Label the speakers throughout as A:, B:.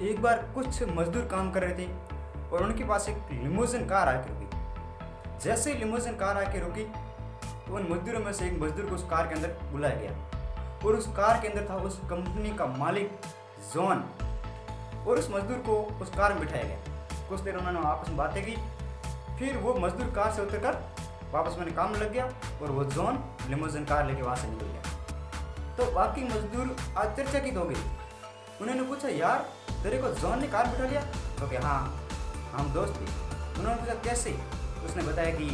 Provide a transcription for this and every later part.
A: एक बार कुछ मजदूर काम कर रहे थे और उनके पास एक लिमोजिन कार आके रुकी। जैसे ही लिमोजिन कार आके रुकी तो उन मजदूरों में से एक मजदूर को उस कार के अंदर बुलाया गया और उस कार के अंदर था उस कंपनी का मालिक जॉन, और उस मजदूर को उस कार में बिठाया गया। कुछ देर उन्होंने आपस में बातें की, फिर वो मजदूर कार से उतरकर वापस में काम लग गया और वो जॉन लिमोजिन कार लेके वहाँ से निकल गया। तो बाकी मजदूर आश्चर्यचकित हो गए। उन्होंने पूछा, यार तेरे को जॉन ने कार बिठा लिया? तो क्या हाँ, हम दोस्त थे। उन्होंने पूछा कैसे? उसने बताया कि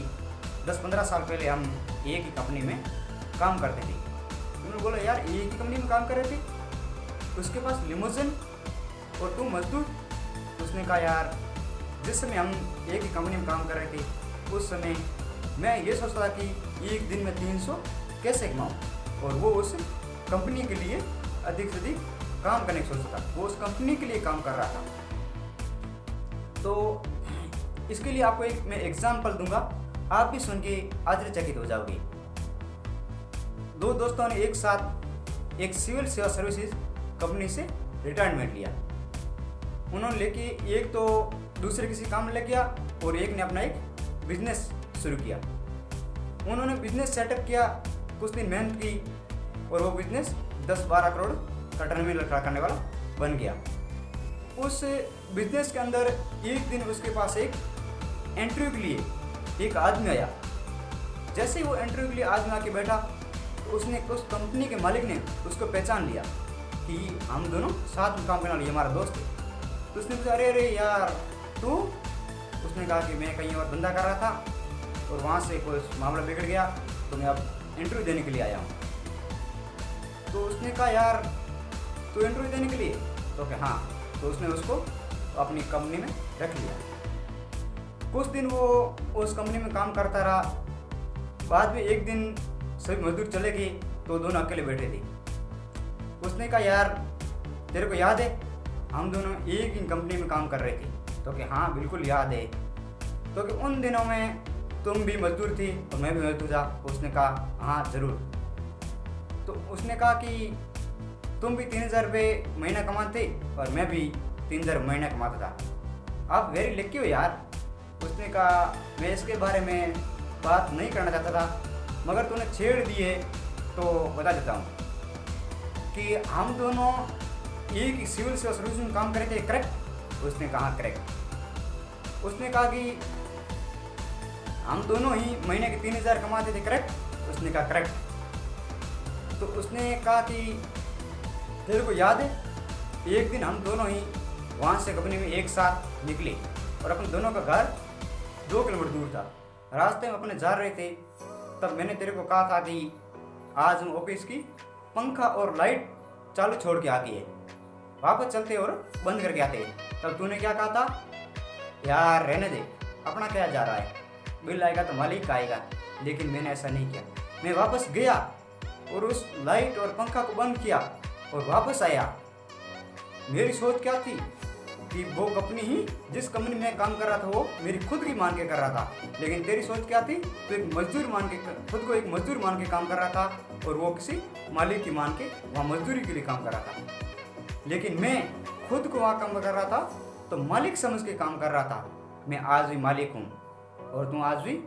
A: 10-15 साल पहले हम एक ही कंपनी में काम करते थे। उन्होंने बोला, यार एक ही कंपनी में काम कर रहे थे, उसके पास लिमोजिन और तुम मजदूर? उसने कहा, यार जिस समय हम एक ही कंपनी में काम कर रहे थे उस समय मैं ये सोचता था कि एक दिन में 300 कैसे कमाऊँ, और वो उस कंपनी के लिए अधिक से अधिक काम करने की सोचता था। वो उस कंपनी के लिए काम कर रहा था। तो इसके लिए आपको एक मैं एग्जाम्पल दूंगा, आप भी सुन के आश्चर्यचकित हो जाओगे। दो दोस्तों ने एक साथ एक सिविल सेवा सर्विसेज कंपनी से रिटायरमेंट लिया। उन्होंने लेके एक तो दूसरे किसी काम में लग गया और एक ने अपना एक बिजनेस शुरू किया। उन्होंने बिजनेस सेटअप किया, कुछ दिन मेहनत की और वो बिजनेस 10-12 करोड़ का टर्नओवर खड़ा करने वाला बन गया। उस बिजनेस के अंदर एक दिन उसके पास एक इंटरव्यू के लिए एक आदमी आया। जैसे ही वो इंटरव्यू के लिए आदमी आके बैठा तो उसने उस कंपनी के मालिक ने उसको पहचान लिया कि हम दोनों साथ में काम करने वाले, हमारा दोस्त है। तो उसने पूछा, अरे अरे यार तू? उसने कहा कि मैं कहीं और धंधा कर रहा था और वहाँ से कोई मामला बिगड़ गया तो मैं अब इंटरव्यू देने के लिए आया हूँ। तो उसने कहा, यार तू इंटरव्यू देने के लिए? तो क्या हाँ। तो उसने उसको अपनी कंपनी में रख लिया। कुछ दिन वो उस कंपनी में काम करता रहा। बाद में एक दिन सभी मजदूर चले गए तो दोनों अकेले बैठे थे। उसने कहा, यार तेरे को याद है हम दोनों एक ही कंपनी में काम कर रहे थे? तो कि हाँ बिल्कुल याद है। तो कि उन दिनों में तुम भी मजदूर थी और मैं भी मजदूर था? उसने कहा, हाँ ज़रूर। तो उसने कहा कि तुम भी 3,000 रुपये महीना कमाते और मैं भी 3,000 महीना कमाता था। आप वेरी लकी हो यार। उसने कहा, मैं इसके बारे में बात नहीं करना चाहता था, मगर तूने छेड़ दिए तो बता देता हूँ कि हम दोनों एक ही सिविल सेवा सर्विस में काम कर रहे थे, करेक्ट? उसने कहा करेक्ट। उसने कहा कि हम दोनों ही महीने के 3,000 कमाते थे, करेक्ट? उसने कहा करेक्ट। तो उसने कहा कि तेरे को याद है एक दिन हम दोनों ही वहाँ से कंपनी में एक साथ निकले और अपन दोनों का घर 2 किलोमीटर दूर था। रास्ते में अपने जा रहे थे, तब मैंने तेरे को कहा था कि आज हम ऑफिस की पंखा और लाइट चालू छोड़ के आती है, वापस चलते और बंद करके आते। तब तूने क्या कहा था, यार रहने दे, अपना क्या जा रहा है, बिल आएगा तो मालिक का आएगा। लेकिन मैंने ऐसा नहीं किया। मैं वापस गया और उस लाइट और पंखा को बंद किया और वापस आया। मेरी सोच क्या थी कि वो कंपनी ही जिस कंपनी में काम कर रहा था वो मेरी खुद की मान के कर रहा था। लेकिन तेरी सोच क्या थी? तो एक मजदूर मान के, खुद को एक मजदूर मान के काम कर रहा था और वो किसी मालिक की मान के वहाँ मजदूरी के लिए काम कर रहा था। लेकिन मैं खुद को वहाँ काम कर रहा था तो मालिक समझ के काम कर रहा था। मैं आज भी मालिक हूँ और तुम आज भी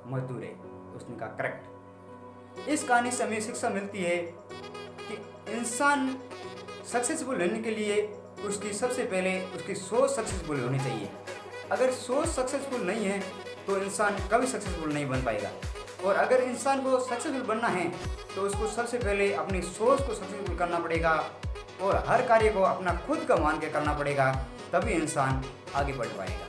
A: मजदूर है। उसने कहा करेक्ट। इस कहानी से हमें शिक्षा मिलती है कि इंसान सक्सेसफुल होने के लिए उसकी सबसे पहले उसकी सोच सक्सेसफुल होनी चाहिए। अगर सोच सक्सेसफुल नहीं है तो इंसान कभी सक्सेसफुल नहीं बन पाएगा। और अगर इंसान को सक्सेसफुल बनना है तो उसको सबसे पहले अपनी सोच को सक्सेसफुल करना पड़ेगा और हर कार्य को अपना खुद का मान के करना पड़ेगा, तभी इंसान आगे बढ़ पाएगा।